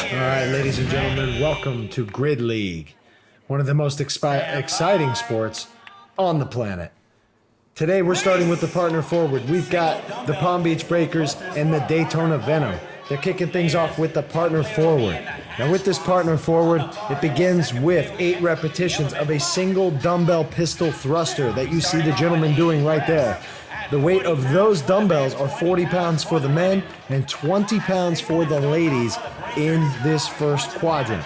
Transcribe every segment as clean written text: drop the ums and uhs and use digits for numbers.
All right, ladies and gentlemen, welcome to Grid League, one of the most exciting sports on the planet. Today we're starting with the partner forward. We've got the Palm Beach Breakers and the Daytona Venom. They're kicking things off with the partner forward. Now with this partner forward, it begins with 8 repetitions of a single dumbbell pistol thruster that you see the gentleman doing right there. The weight of those dumbbells are 40 pounds for the men and 20 pounds for the ladies in this first quadrant.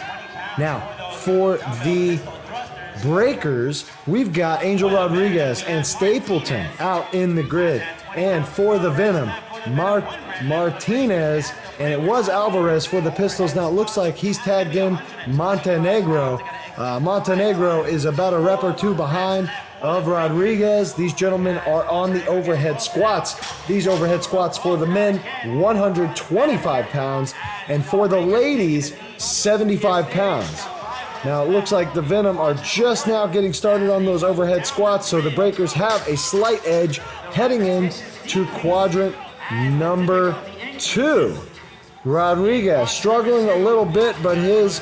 Now, for the breakers, we've got Angel Rodriguez and Stapleton out in the grid. And for the Venom, Martinez, and it was Oliveras for the pistols. Now it looks like he's tagged in Montenegro. Montenegro is about a rep or two behind of Rodriguez. These gentlemen are on the overhead squats. These overhead squats for the men, 125 pounds, and for the ladies, 75 pounds. Now it looks like the Venom are just now getting started on those overhead squats, so the breakers have a slight edge heading in to quadrant number 2. Rodriguez struggling a little bit, but his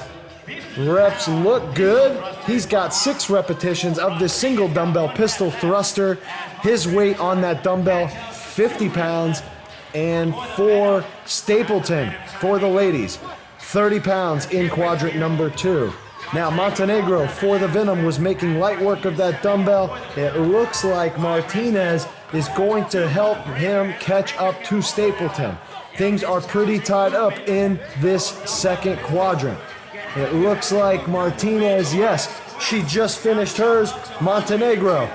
reps look good. He's got 6 repetitions of this single dumbbell pistol thruster. His weight on that dumbbell, 50 pounds. And for Stapleton, for the ladies, 30 pounds in quadrant number 2. Now Montenegro for the Venom was making light work of that dumbbell. It looks like Martinez is going to help him catch up to Stapleton. Things are pretty tied up in this second quadrant. It looks like Martinez, yes, she just finished hers. Montenegro,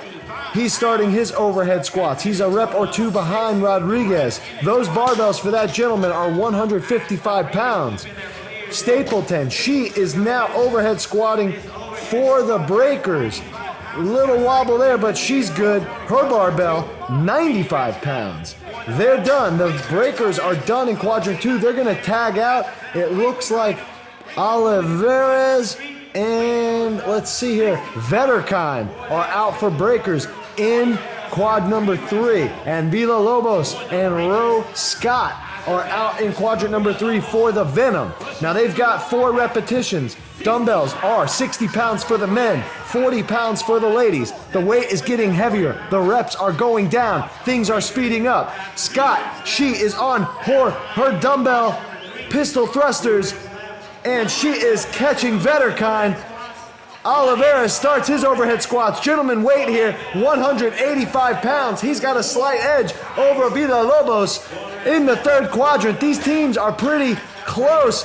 he's starting his overhead squats. He's a rep or 2 behind Rodriguez. Those barbells for that gentleman are 155 pounds. Stapleton, she is now overhead squatting for the breakers. Little wobble there, but she's good. Her barbell, 95 pounds. They're done. The breakers are done in quadrant 2. They're going to tag out. It looks like Oliveras and, let's see here, Vetterkind are out for breakers in quad number 3. And Villalobos and Roe Scott are out in quadrant number 3 for the Venom. Now they've got 4 repetitions. Dumbbells are 60 pounds for the men, 40 pounds for the ladies. The weight is getting heavier. The reps are going down. Things are speeding up. Scott, she is on her dumbbell pistol thrusters, and she is catching Vetterkind. Oliveras starts his overhead squats. Gentlemen, weight here, 185 pounds. He's got a slight edge over Villalobos in the third quadrant. These teams are pretty close.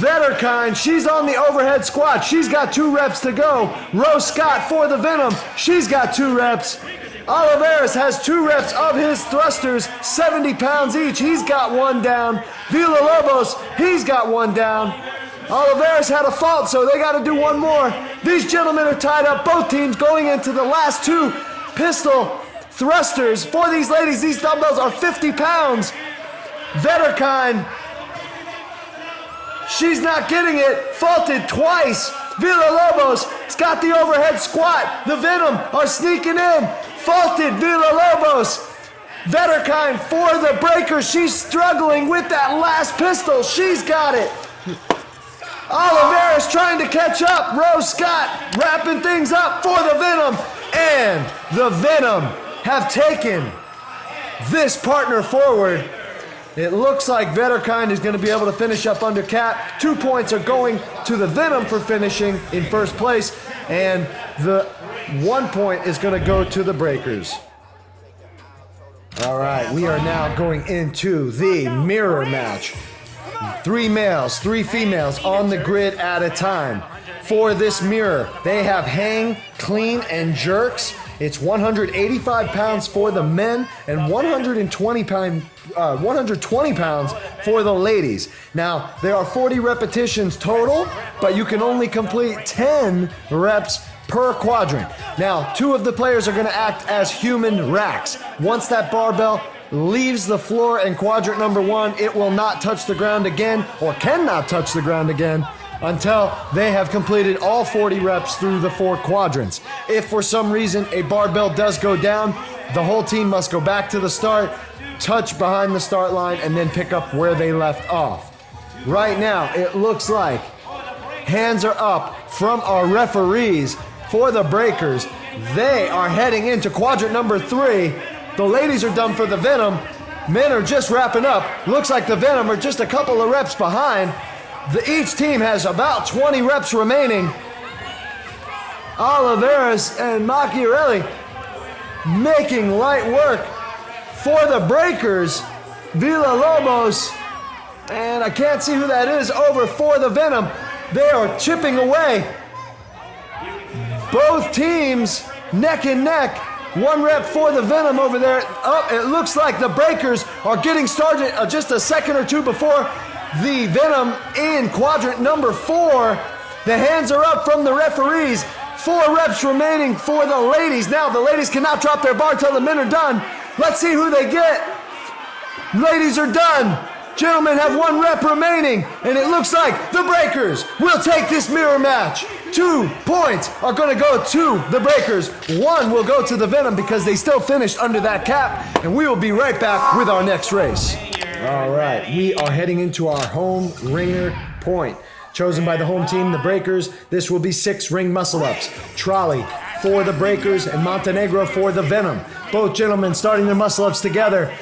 Vetterkind, she's on the overhead squat. She's got 2 reps to go. Rose Scott for the Venom, she's got 2 reps. Oliveras has 2 reps of his thrusters, 70 pounds each. He's got 1 down. Villalobos, he's got 1 down. Oliveras had a fault, so they got to do 1 more. These gentlemen are tied up, both teams going into the last 2 pistol thrusters. For these ladies, these dumbbells are 50 pounds. Vetterkind, she's not getting it. Faulted twice. Villalobos has got the overhead squat. The Venom are sneaking in. Faulted Villalobos. Vetterkind for the breakers. She's struggling with that last pistol. She's got it. Oliveras trying to catch up. Rose Scott wrapping things up for the Venom. And the Venom have taken this partner forward. It looks like Vetterkind is going to be able to finish up under cap. 2 points are going to the Venom for finishing in first place. And the 1 point is going to go to the breakers. All right, we are now going into the mirror match. 3 males, 3 females on the grid at a time. For this mirror, they have hang, clean, and jerks. It's 185 pounds for the men and 120 pounds for the ladies. Now, there are 40 repetitions total, but you can only complete 10 reps per quadrant. Now, 2 of the players are going to act as human racks. Once that barbell leaves the floor in quadrant number 1, it will not touch the ground again, or cannot touch the ground again, until they have completed all 40 reps through the 4 quadrants. If for some reason a barbell does go down, the whole team must go back to the start, touch behind the start line, and then pick up where they left off. Right now, it looks like hands are up from our referees for the Breakers. They are heading into quadrant number 3. The ladies are done for the Venom. Men are just wrapping up. Looks like the Venom are just a couple of reps behind. Each team has about 20 reps remaining. Oliveras and Machiavelli making light work for the Breakers. Villalobos, and I can't see who that is, over for the Venom. They are chipping away. Both teams neck and neck. 1 rep for the Venom over there. Oh, it looks like the Breakers are getting started just a second or two before the Venom in quadrant number 4. The hands are up from the referees. 4 reps remaining for the ladies. Now the ladies cannot drop their bar till the men are done. Let's see who they get. Ladies are done. Gentlemen have 1 rep remaining, and it looks like the Breakers will take this mirror match. 2 points are going to go to the Breakers. 1 will go to the Venom because they still finished under that cap, and we will be right back with our next race. All right, we are heading into our home ringer point. Chosen by the home team, the Breakers. This will be 6 ring muscle-ups. Trolley for the Breakers and Montenegro for the Venom. Both gentlemen starting their muscle-ups together.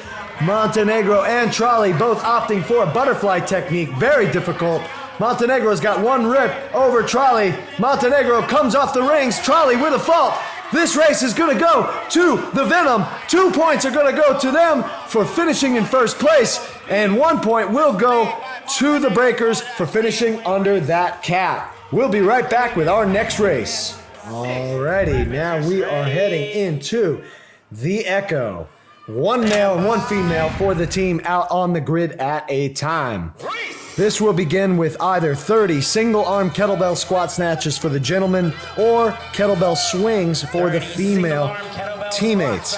Montenegro and Trolley both opting for a butterfly technique. Very difficult. Montenegro's got 1 rip over Trolley. Montenegro comes off the rings. Trolley with a fault. This race is going to go to the Venom. 2 points are going to go to them for finishing in first place. And 1 point will go to the Breakers for finishing under that cap. We'll be right back with our next race. Alrighty, now we are heading into the Echo. 1 male and 1 female for the team out on the grid at a time. This will begin with either 30 single-arm kettlebell squat snatches for the gentlemen or kettlebell swings for the female teammates.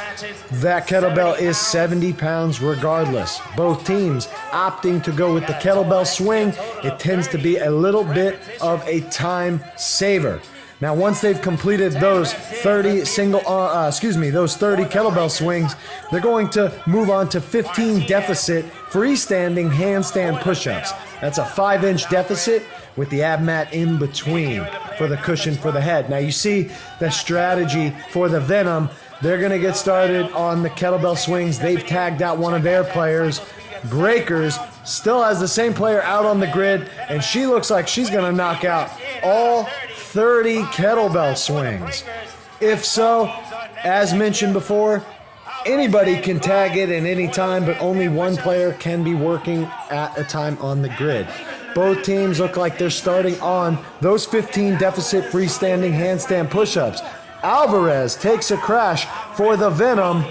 That kettlebell is 70 pounds regardless. Both teams opting to go with the kettlebell swing. It tends to be a little bit of a time saver. Now, once they've completed those 30 those 30 kettlebell swings, they're going to move on to 15 deficit freestanding handstand push-ups. That's a 5-inch deficit with the ab mat in between for the cushion for the head. Now, you see the strategy for the Venom. They're going to get started on the kettlebell swings. They've tagged out one of their players. Breakers still has the same player out on the grid, and she looks like she's going to knock out all 30 kettlebell swings. If so, as mentioned before, anybody can tag it at any time, but only 1 player can be working at a time on the grid. Both teams look like they're starting on those 15 deficit freestanding handstand push-ups. Alvarez takes a crash for the Venom,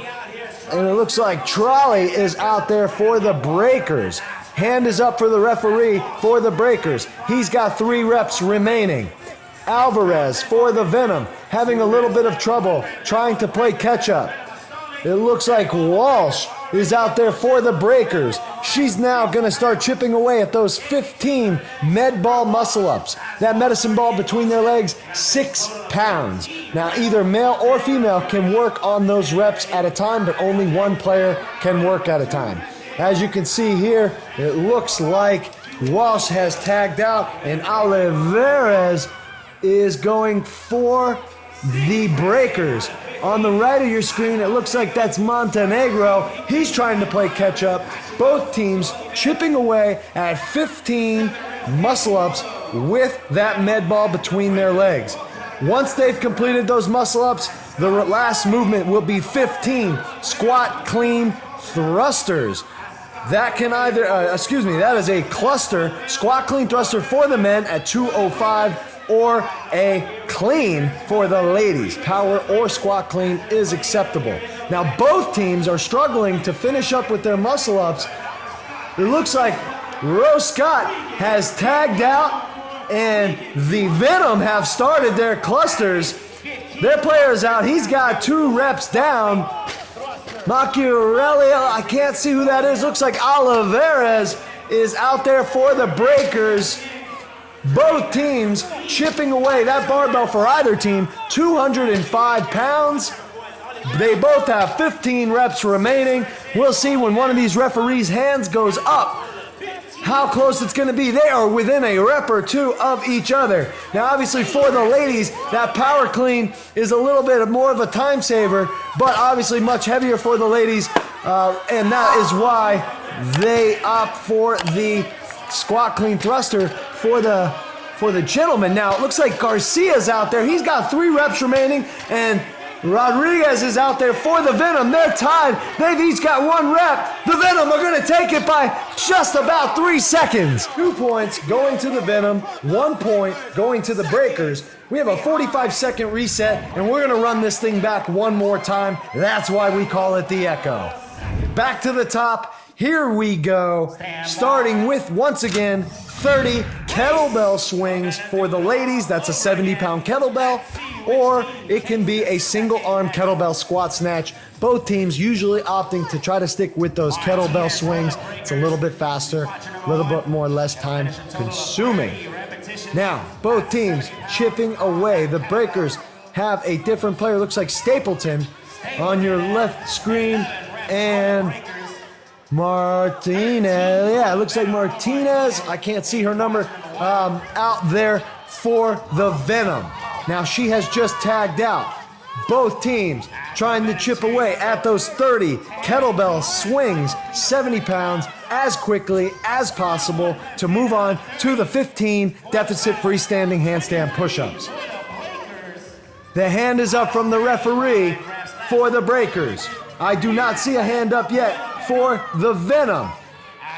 and it looks like Trolley is out there for the Breakers. Hand is up for the referee for the Breakers. He's got 3 reps remaining. Alvarez for the Venom, having a little bit of trouble trying to play catch-up. It looks like Walsh is out there for the Breakers. She's now going to start chipping away at those 15 med ball muscle-ups. That medicine ball between their legs, 6 pounds. Now, either male or female can work on those reps at a time, but only 1 player can work at a time. As you can see here, it looks like Walsh has tagged out, and Oliveras is going for the Breakers. On the right of your screen, it looks like that's Montenegro. He's trying to play catch up. Both teams chipping away at 15 muscle-ups with that med ball between their legs. Once they've completed those muscle-ups, the last movement will be 15 squat clean thrusters. That can either, that is a cluster, squat clean thruster for the men at 205, or a clean for the ladies. Power or squat clean is acceptable. Now, both teams are struggling to finish up with their muscle-ups. It looks like Rose Scott has tagged out, and the Venom have started their clusters. Their player's out. He's got 2 reps down. Machiavelli, I can't see who that is. Looks like Oliveras is out there for the Breakers. Both teams chipping away. That barbell for either team, 205 pounds. They both have 15 reps remaining. We'll see when one of these referees' hands goes up. how close it's going to be. They are within a rep or two of each other. Now, obviously, for the ladies, that power clean is a little bit more of a time saver, but obviously much heavier for the ladies, and that is why they opt for the squat clean thruster for the gentlemen. Now, it looks like Garcia's out there. He's got 3 reps remaining, and Rodriguez is out there for the Venom. They're tied. They've each got 1 rep. The Venom are going to take it by just about 3 seconds. 2 points going to the Venom, 1 point going to the Breakers. We have a 45-second reset, and we're going to run this thing back one more time. That's why we call it the Echo. Back to the top. Here we go. Starting with, once again, 30 kettlebell swings for the ladies. That's a 70-pound kettlebell. Or it can be a single-arm kettlebell squat snatch. Both teams usually opting to try to stick with those kettlebell swings. It's a little bit faster, a little bit more less time consuming. Now, both teams chipping away. The Breakers have a different player. Looks like Stapleton on your left screen. And Martinez. Yeah, it looks like Martinez. I can't see her number out there for the Venom. Now, she has just tagged out. Both teams trying to chip away at those 30 kettlebell swings, 70 pounds, as quickly as possible to move on to the 15 deficit freestanding handstand push-ups. The hand is up from the referee for the Breakers. I do not see a hand up yet for the Venom.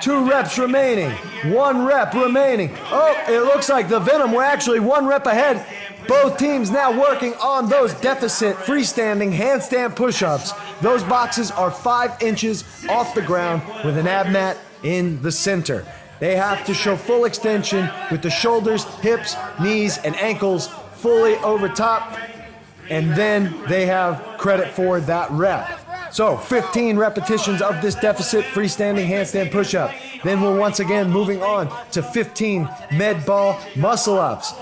2 reps remaining, 1 rep remaining. Oh, it looks like the Venom were actually 1 rep ahead. Both teams now working on those deficit freestanding handstand push-ups. Those boxes are 5 inches off the ground with an ab mat in the center. They have to show full extension with the shoulders, hips, knees, and ankles fully over top. And then they have credit for that rep. So 15 repetitions of this deficit freestanding handstand push-up. Then we're once again moving on to 15 med ball muscle-ups.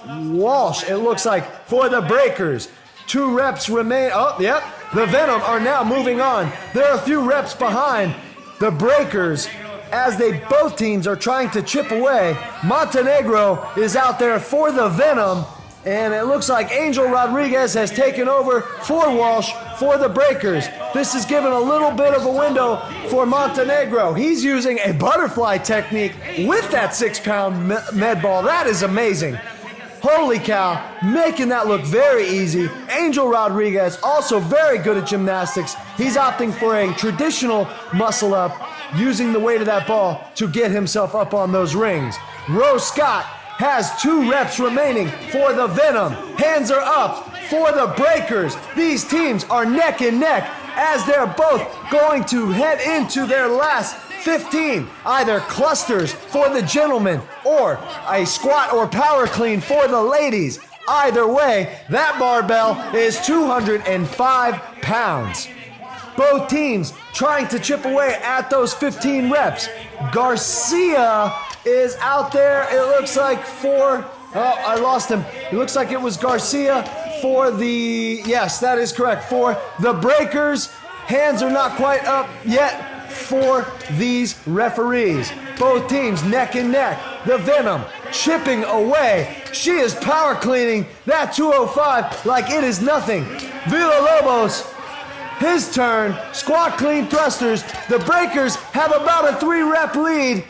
Walsh, it looks like, for the Breakers. 2 reps remain. Oh, yep. The Venom are now moving on. They're a few reps behind the Breakers as both teams are trying to chip away. Montenegro is out there for the Venom. And it looks like Angel Rodriguez has taken over for Walsh for the Breakers. This is given a little bit of a window for Montenegro. He's using a butterfly technique with that 6-pound med ball. That is amazing. Holy cow, making that look very easy. Angel Rodriguez, also very good at gymnastics. He's opting for a traditional muscle up, using the weight of that ball to get himself up on those rings. Rose Scott has 2 reps remaining for the Venom. Hands are up for the Breakers. These teams are neck and neck as they're both going to head into their last 15, either clusters for the gentlemen or a squat or power clean for the ladies. Either way, that barbell is 205 pounds. Both teams trying to chip away at those 15 reps. Garcia is out there, it looks like for, oh, I lost him. It looks like it was Garcia for the, yes, that is correct, for the Breakers. Hands are not quite up yet for these referees. Both teams neck and neck. The Venom chipping away. She is power cleaning that 205 like it is nothing. Villalobos, his turn. Squat clean thrusters. The Breakers have about a 3-rep lead.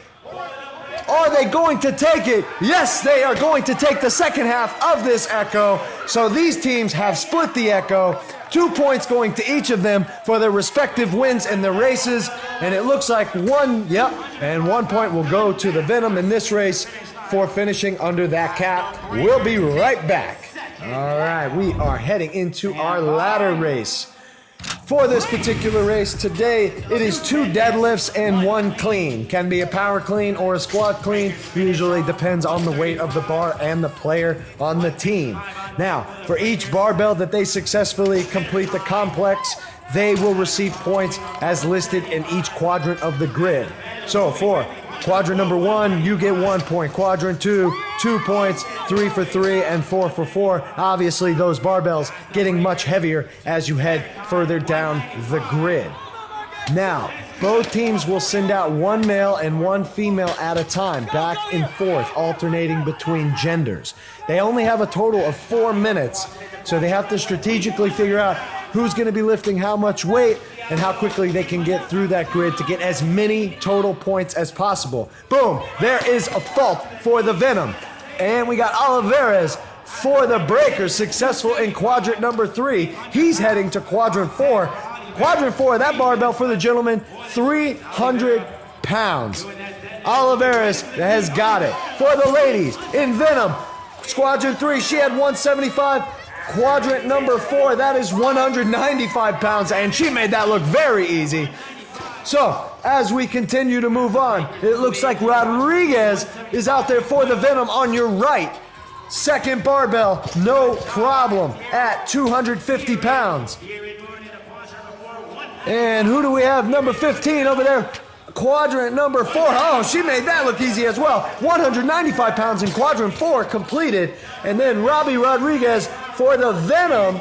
Are they going to take it? Yes, they are going to take the second half of this Echo. So these teams have split the Echo. 2 points going to each of them for their respective wins in the races. And it looks like 1 point will go to the Venom in this race for finishing under that cap. We'll be right back. All right, we are heading into our ladder race. For this particular race today, it is 2 deadlifts and 1 clean. Can be a power clean or a squat clean. Usually depends on the weight of the bar and the player on the team. Now, for each barbell that they successfully complete the complex, they will receive points as listed in each quadrant of the grid. So for quadrant number 1, you get 1 point. Quadrant 2, 2 points, 3 for 3, and 4 for 4. Obviously, those barbells getting much heavier as you head further down the grid. Now, Both teams will send out one male and one female at a time, back and forth, alternating between genders. They only have a total of 4 minutes, so they have to strategically figure out who's going to be lifting how much weight and how quickly they can get through that grid to get as many total points as possible. Boom, there is a fault for the Venom. And we got Oliveras for the Breakers, successful in quadrant number 3. He's heading to quadrant 4. Quadrant 4, that barbell for the gentleman, 300 pounds. Oliveras has got it. For the ladies, in Venom, quadrant 3, she had 175. Quadrant number 4, that is 195 pounds, and she made that look very easy. So, as we continue to move on, it looks like Rodriguez is out there for the Venom on your right. Second barbell, no problem, at 250 pounds. And who do we have? Number 15 over there. Quadrant number 4. Oh, she made that look easy as well. 195 pounds in quadrant 4 completed. And then Robbie Rodriguez for the Venom.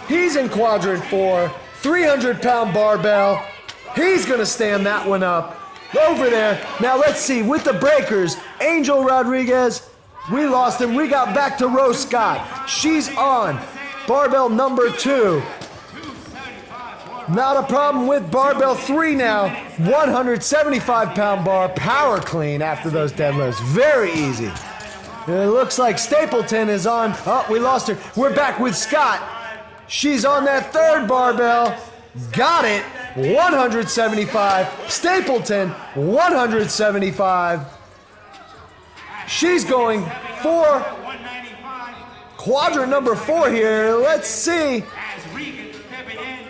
He's in quadrant 4. 300-pound barbell. He's going to stand that one up over there. Now let's see. With the Breakers, Angel Rodriguez, we lost him. We got back to Rose Scott. She's on barbell number 2. Not a problem with barbell 3 now. 175-pound bar, power clean after those deadlifts. Very easy. It looks like Stapleton is on. Oh, we lost her. We're back with Scott. She's on that third barbell. Got it. 175. Stapleton, 175. She's going for quadrant number 4 here. Let's see.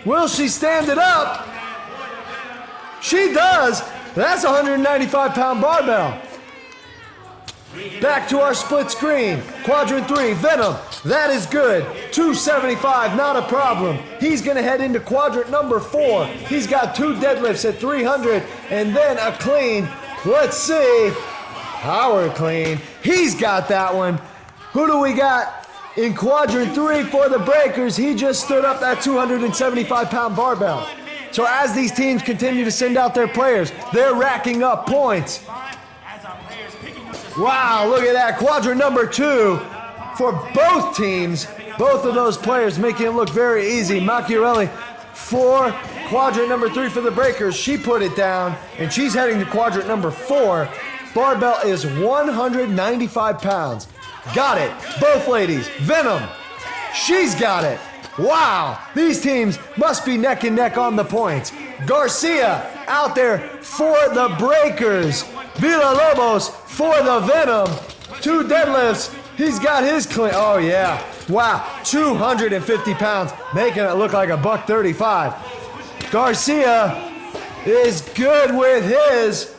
Will she stand it up? She does. That's a 195-pound barbell. Back to our split screen. Quadrant 3, Venom. That is good. 275, not a problem. He's going to head into quadrant number 4. He's got 2 deadlifts at 300 and then a clean. Let's see. Power clean. He's got that one. Who do we got? In quadrant 3 for the Breakers, he just stood up that 275-pound barbell. So as these teams continue to send out their players, they're racking up points. Wow, look at that. Quadrant number 2 for both teams. Both of those players making it look very easy. Macchiarelli for quadrant number 3 for the Breakers. She put it down, and she's heading to quadrant number 4. Barbell is 195 pounds. Got it. Both ladies. Venom. She's got it. Wow. These teams must be neck and neck on the points. Garcia out there for the Breakers. Villalobos for the Venom. 2 deadlifts. He's got his clean. Oh, yeah. Wow. 250 pounds. Making it look like a $135. Garcia is good with his.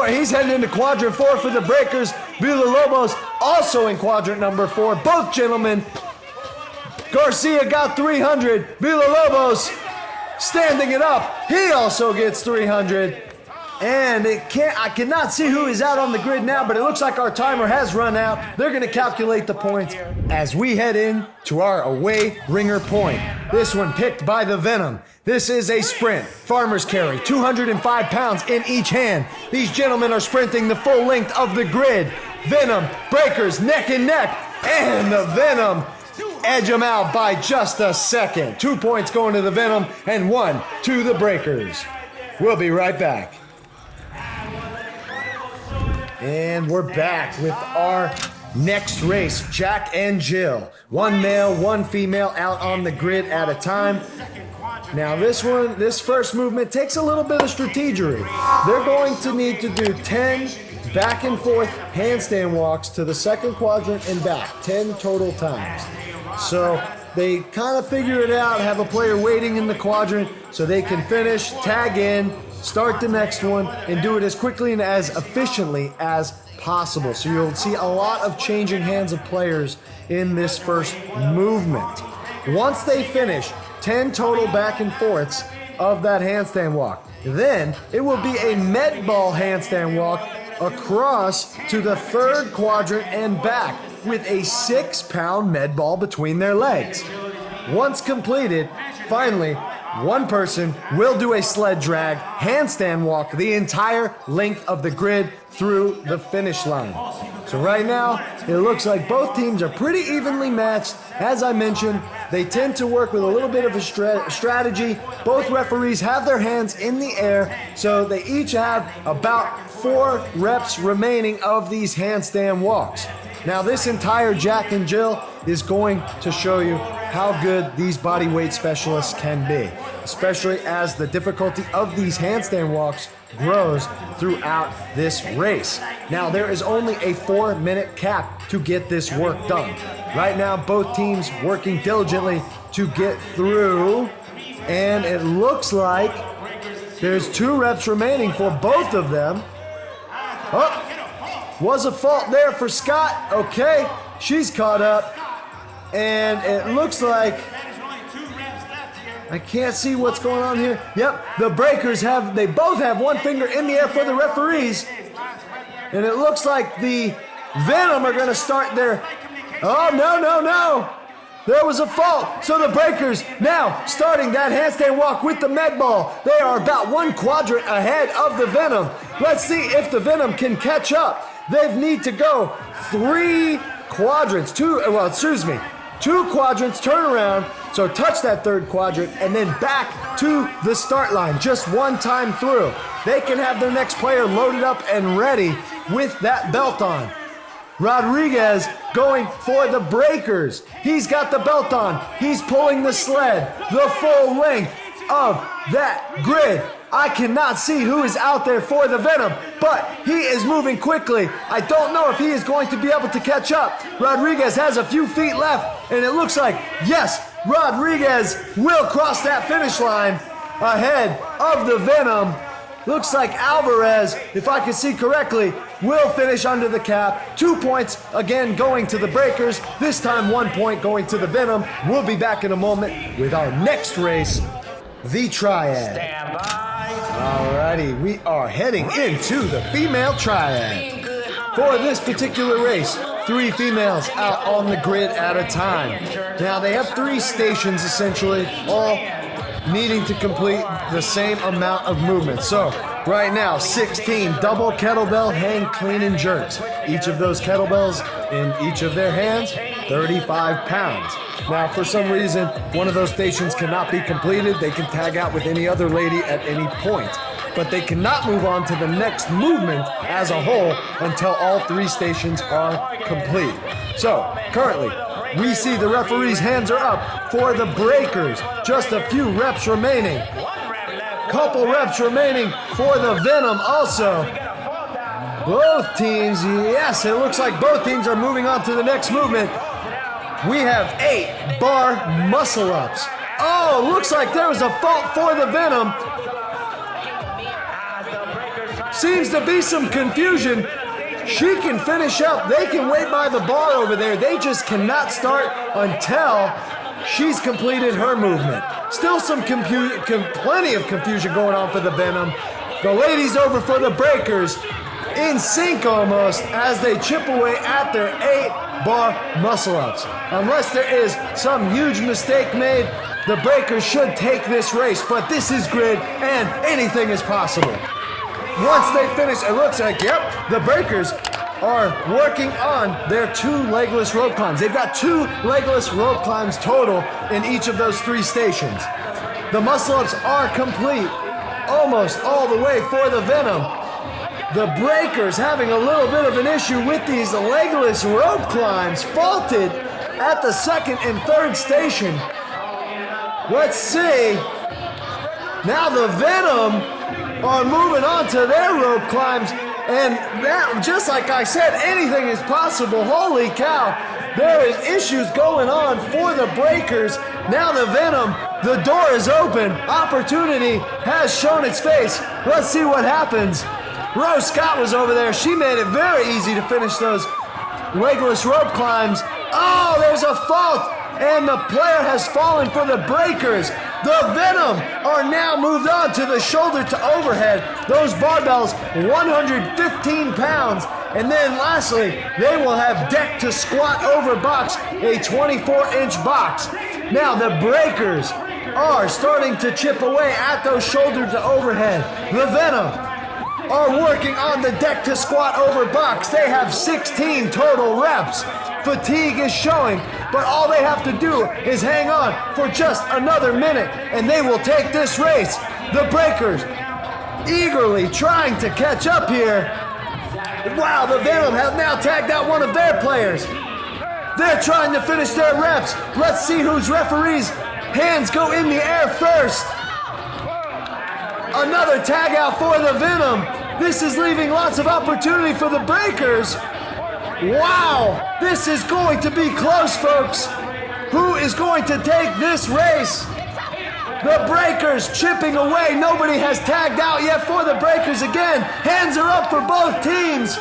He's heading into quadrant 4 for the Breakers. Villalobos also in quadrant number 4. Both gentlemen. Garcia got 300. Villalobos standing it up. He also gets 300. And I cannot see who is out on the grid now, but it looks like our timer has run out. They're going to calculate the points as we head in to our away ringer point. This one picked by the Venom. This is a sprint. Farmer's carry, 205 pounds in each hand. These gentlemen are sprinting the full length of the grid. Venom, Breakers, neck and neck, and the Venom edge them out by just a second. 2 points going to the Venom and 1 to the Breakers. We'll be right back. And we're back with our next race, Jack and Jill. 1 male, 1 female out on the grid at a time. Now this first movement takes a little bit of strategery. They're going to need to do 10 back and forth handstand walks to the second quadrant and back, 10 total times. So they kind of figure it out, have a player waiting in the quadrant so they can finish, tag in, start the next one, and do it as quickly and as efficiently as possible. So you'll see a lot of changing hands of players in this first movement. Once they finish 10 total back and forths of that handstand walk, then it will be a med ball handstand walk across to the third quadrant and back with a 6-pound med ball between their legs. Once completed, finally, one person will do a sled drag, handstand walk the entire length of the grid through the finish line. So right now, it looks like both teams are pretty evenly matched. As I mentioned, they tend to work with a little bit of a strategy. Both referees have their hands in the air, so they each have about 4 reps remaining of these handstand walks. Now this entire Jack and Jill is going to show you how good these body weight specialists can be, especially as the difficulty of these handstand walks grows throughout this race. Now there is only a 4-minute cap to get this work done. Right now both teams working diligently to get through, and it looks like there's 2 reps remaining for both of them. Oh, was a fault there for Scott. Okay, she's caught up. And it looks like, I can't see what's going on here. Yep, the breakers they both have one finger in the air for the referees. And it looks like the Venom are gonna start their, oh no. There was a fault. So the breakers now starting that handstand walk with the med ball. They are about 1 quadrant ahead of the Venom. Let's see if the Venom can catch up. They need to go 3 quadrants, 2 quadrants, turn around, so touch that 3rd quadrant, and then back to the start line, just 1 time through. They can have their next player loaded up and ready with that belt on. Rodriguez going for the breakers. He's got the belt on. He's pulling the sled the full length of that grid. I cannot see who is out there for the Venom, but he is moving quickly. I don't know if he is going to be able to catch up. Rodriguez has a few feet left, and it looks like, yes, Rodriguez will cross that finish line ahead of the Venom. Looks like Alvarez, if I can see correctly, will finish under the cap. 2 points, again, going to the breakers. This time 1 point going to the Venom. We'll be back in a moment with our next race, the triad. Stand by. Alrighty, we are heading into the female triad. For this particular race, 3 females out on the grid at a time. Now they have 3 stations essentially, all needing to complete the same amount of movement. So right now, 16 double kettlebell hang clean and jerks. Each of those kettlebells in each of their hands, 35 pounds. Now, for some reason, one of those stations cannot be completed. They can tag out with any other lady at any point, but they cannot move on to the next movement as a whole until all 3 stations are complete. So, currently, we see the referee's hands are up for the breakers. Just a few reps remaining. Couple reps remaining for the Venom also. Both teams, yes, it looks like both teams are moving on to the next movement. We have 8 bar muscle ups. Oh, looks like there was a fault for the Venom. Seems to be some confusion. She can finish up. They can wait by the bar over there. They just cannot start until she's completed her movement. Still some plenty of confusion going on for the Venom. The ladies over for the breakers, in sync almost, as they chip away at their 8 bar muscle ups. Unless there is some huge mistake made, the breakers should take this race, but this is grid and anything is possible. Once they finish, it looks like, yep, the breakers are working on their 2 legless rope climbs. They've got 2 legless rope climbs total in each of those 3 stations. The muscle ups are complete, almost all the way for the Venom. The breakers having a little bit of an issue with these legless rope climbs, faulted at the 2nd and 3rd station. Let's see. Now the Venom are moving on to their rope climbs, and that, just like I said, anything is possible. Holy cow, there is issues going on for the breakers. Now the Venom, the door is open. Opportunity has shown its face. Let's see what happens. Rose Scott was over there. She made it very easy to finish those legless rope climbs. Oh, there's a fault, and the player has fallen for the breakers. The Venom are now moved on to the shoulder to overhead. Those barbells, 115 pounds. And then lastly, they will have deck to squat over box, a 24-inch box. Now the breakers are starting to chip away at those shoulder to overhead. The Venom are working on the deck to squat over box. They have 16 total reps. Fatigue is showing, but all they have to do is hang on for just another minute, and they will take this race. The Breakers eagerly trying to catch up here. Wow, the Venom have now tagged out one of their players. They're trying to finish their reps. Let's see whose referee's hands go in the air first. Another tag out for the Venom. This is leaving lots of opportunity for the Breakers. Wow, this is going to be close, folks. Who is going to take this race? The Breakers chipping away. Nobody has tagged out yet for the Breakers again. Hands are up for both teams.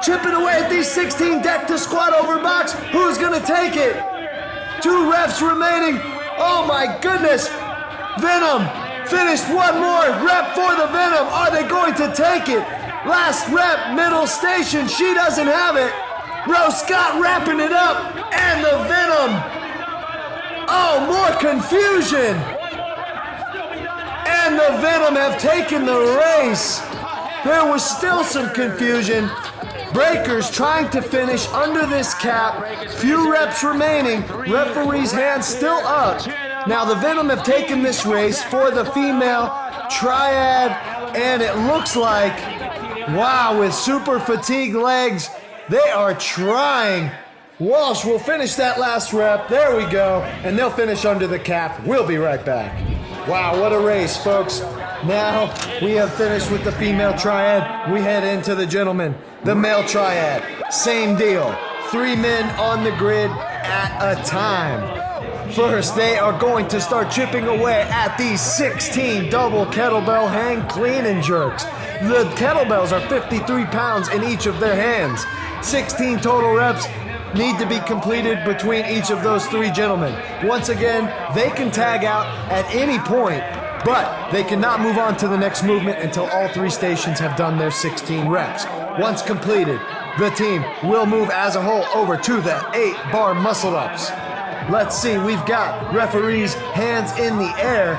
Chipping away at these 16 deck to squat over box. Who's going to take it? 2 reps remaining. Oh my goodness. Venom finished one more rep for the Venom. Are they going to take it? Last rep, middle station. She doesn't have it. Rose Scott wrapping it up. And the Venom. Oh, more confusion. And the Venom have taken the race. There was still some confusion. Breakers trying to finish under this cap. Few reps remaining. Referee's hands still up. Now the Venom have taken this race for the female triad. And it looks like, wow, with super fatigued legs, they are trying. Walsh will finish that last rep. There we go. And they'll finish under the cap. We'll be right back. Wow, what a race, folks. Now we have finished with the female triad. We head into the gentlemen. The male triad, same deal. 3 men on the grid at a time. First, they are going to start chipping away at these 16 double kettlebell hang clean and jerks. The kettlebells are 53 pounds in each of their hands. 16 total reps need to be completed between each of those 3 gentlemen. Once again, they can tag out at any point, but they cannot move on to the next movement until all 3 stations have done their 16 reps. Once completed, the team will move as a whole over to the 8-bar muscle-ups. Let's see, we've got referees' hands in the air.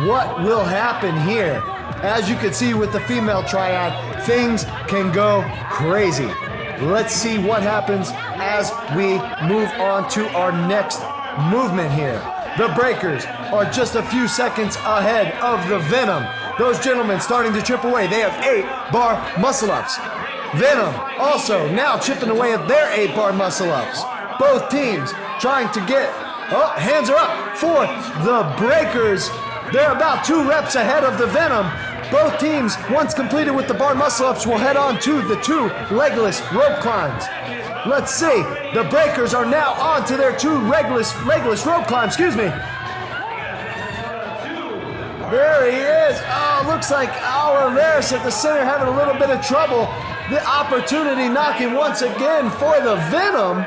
What will happen here? As you can see with the female triad, things can go crazy. Let's see what happens as we move on to our next movement here. The Breakers are just a few seconds ahead of the Venom. Those gentlemen starting to chip away. They have 8-bar muscle-ups. Venom also now chipping away at their 8-bar muscle-ups. Both teams trying to get, hands are up for the Breakers. They're about 2 reps ahead of the Venom. Both teams, once completed with the bar muscle-ups, will head on to the 2 legless rope climbs. Let's see. The Breakers are now on to their 2 legless rope climbs. There he is. Oh, looks like Oliveras at the center having a little bit of trouble. The opportunity knocking once again for the Venom.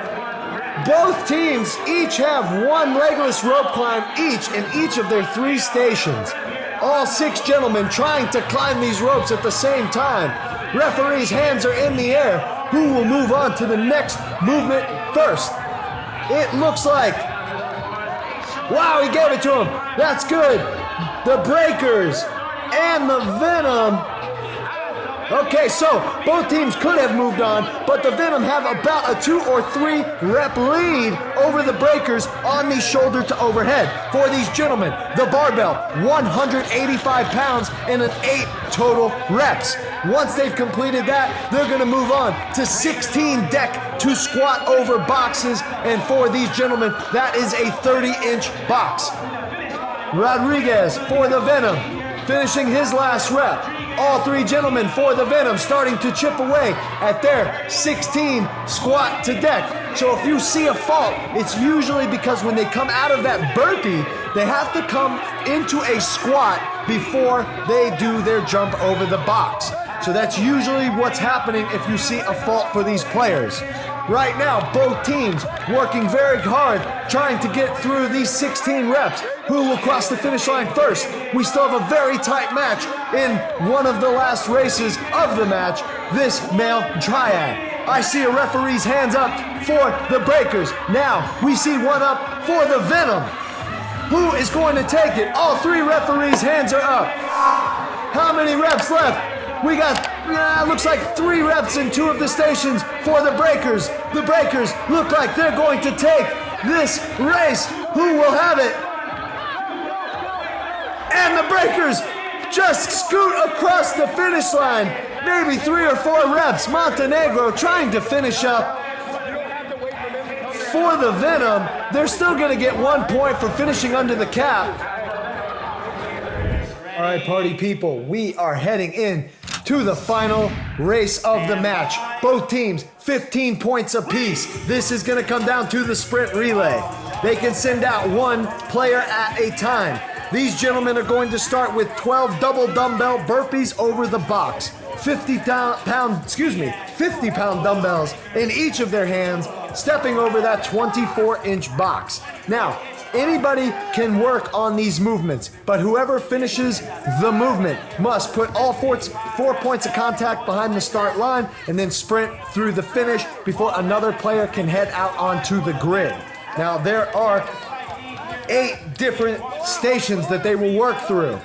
Both teams each have 1 legless rope climb each in each of their 3 stations. All 6 gentlemen trying to climb these ropes at the same time. Referee's hands are in the air. Who will move on to the next movement first? It looks like, wow, he gave it to him. That's good. The Breakers and the Venom. Okay, so both teams could have moved on, but the Venom have about a 2 or 3 rep lead over the Breakers on the shoulder to overhead. For these gentlemen, the barbell, 185 pounds and an 8 total reps. Once they've completed that, they're gonna move on to 16 deck to squat over boxes, and for these gentlemen, that is a 30-inch box. Rodriguez for the Venom, finishing his last rep. All 3 gentlemen for the Venom starting to chip away at their 16 squat to deck. So if you see a fault, it's usually because when they come out of that burpee, they have to come into a squat before they do their jump over the box. So that's usually what's happening if you see a fault for these players. Right now, both teams working very hard, trying to get through these 16 reps. Who will cross the finish line first? We still have a very tight match in one of the last races of the match, this male triad. I see a referee's hands up for the Breakers. Now we see one up for the Venom. Who is going to take it? All three referees' hands are up. How many reps left? We got, looks like 3 reps in 2 of the stations for the Breakers. The Breakers look like they're going to take this race. Who will have it? And the Breakers just scoot across the finish line. Maybe 3 or 4 reps. Montenegro trying to finish up. For the Venom, they're still going to get 1 point for finishing under the cap. All right, party people, we are heading in to the final race of the match. Both teams, 15 points apiece. This is going to come down to the sprint relay. They can send out 1 player at a time. These gentlemen are going to start with 12 double dumbbell burpees over the box. 50-pound dumbbells in each of their hands, stepping over that 24-inch box. Now, anybody can work on these movements, but whoever finishes the movement must put all 4 points of contact behind the start line and then sprint through the finish before another player can head out onto the grid. Now, there are 8 different stations that they will work through.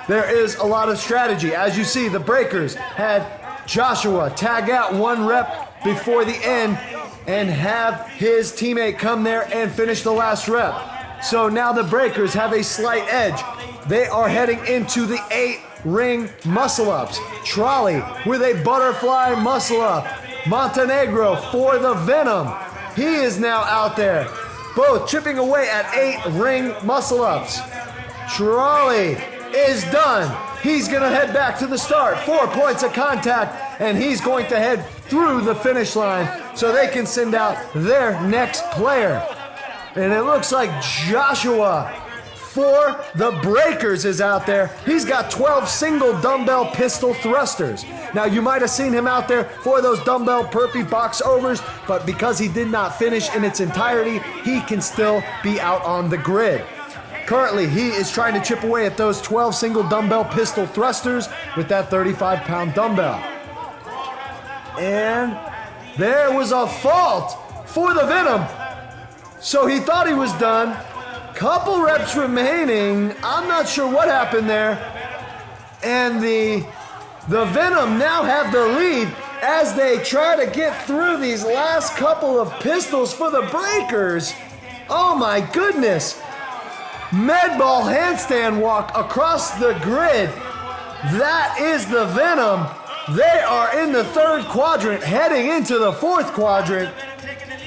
There is a lot of strategy. As you see, the Breakers had Joshua tag out 1 rep before the end and have his teammate come there and finish the last rep. So now the Breakers have a slight edge. They are heading into the 8-ring muscle-ups. Trolley with a butterfly muscle-up. Montenegro for the Venom. He is now out there, both chipping away at 8-ring muscle-ups. Trolley is done. He's going to head back to the start. 4 points of contact, and he's going to head through the finish line so they can send out their next player. And it looks like Joshua for the Breakers is out there. He's got 12 single dumbbell pistol thrusters. Now, you might have seen him out there for those dumbbell burpee box overs, but because he did not finish in its entirety, he can still be out on the grid. Currently, he is trying to chip away at those 12 single dumbbell pistol thrusters with that 35-pound dumbbell. And there was a fault for the Venom. So he thought he was done. Couple reps remaining. I'm not sure what happened there. And the Venom now have the lead as they try to get through these last couple of pistols for the Breakers. Oh my goodness. Medball handstand walk across the grid. That is the Venom. They are in the 3rd quadrant, heading into the 4th quadrant.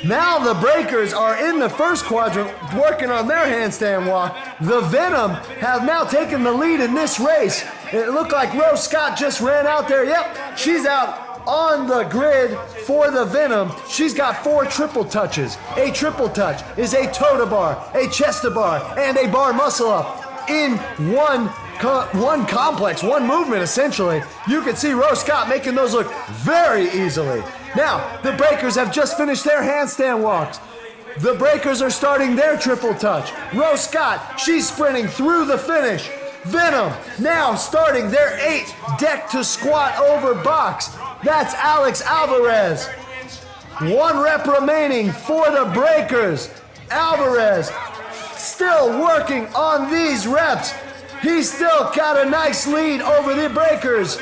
Now the Breakers are in the 1st quadrant, working on their handstand walk. The Venom have now taken the lead in this race. It looked like Rose Scott just ran out there. Yep, she's out on the grid for the Venom. She's got 4 triple touches. A triple touch is a toe to bar, a chest to bar, and a bar muscle up in one complex, one movement essentially. You can see Rose Scott making those look very easily. Now, the Breakers have just finished their handstand walks. The Breakers are starting their triple touch. Rose Scott, she's sprinting through the finish. Venom now starting their 8 deck to squat over box. That's Alex Alvarez. 1 rep remaining for the Breakers. Alvarez still working on these reps. He's still got a nice lead over the Breakers.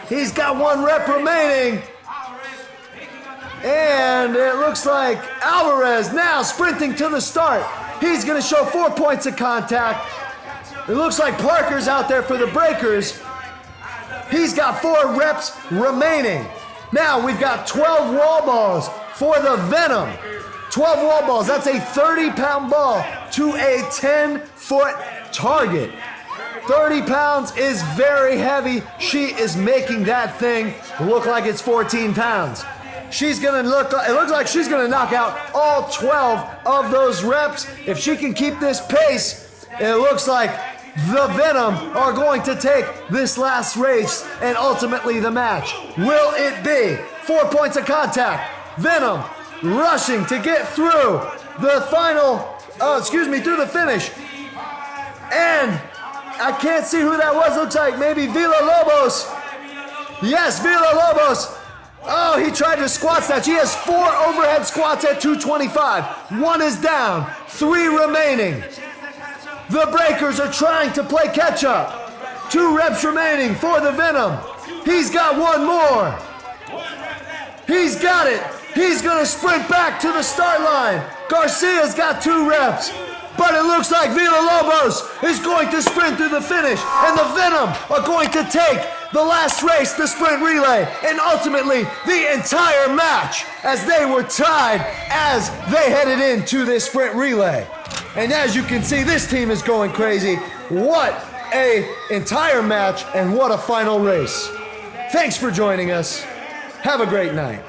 He's got 1 rep remaining. And it looks like Alvarez now sprinting to the start. He's going to show 4 points of contact. It looks like Parker's out there for the Breakers. He's got 4 reps remaining. Now we've got 12 wall balls for the Venom. 12 wall balls, that's a 30-pound ball to a 10-foot target. 30 pounds is very heavy. She is making that thing look like it's 14 pounds. It looks like she's gonna knock out all 12 of those reps. If she can keep this pace, it looks like the Venom are going to take this last race and ultimately the match. Will it be 4 points of contact? Venom rushing to get through the through the finish. And I can't see who that was. Looks like maybe Villalobos. Yes, Villalobos. Oh, he tried to squat snatch. He has 4 overhead squats at 225. 1 is down. 3 remaining. The Breakers are trying to play catch up. 2 reps remaining for the Venom. He's got one more. He's got it. He's going to sprint back to the start line. Garcia's got 2 reps. But it looks like Villalobos is going to sprint through the finish. And the Venom are going to take the last race, the sprint relay, and ultimately the entire match as they were tied as they headed into this sprint relay. And as you can see, this team is going crazy. What a entire match and what a final race. Thanks for joining us. Have a great night.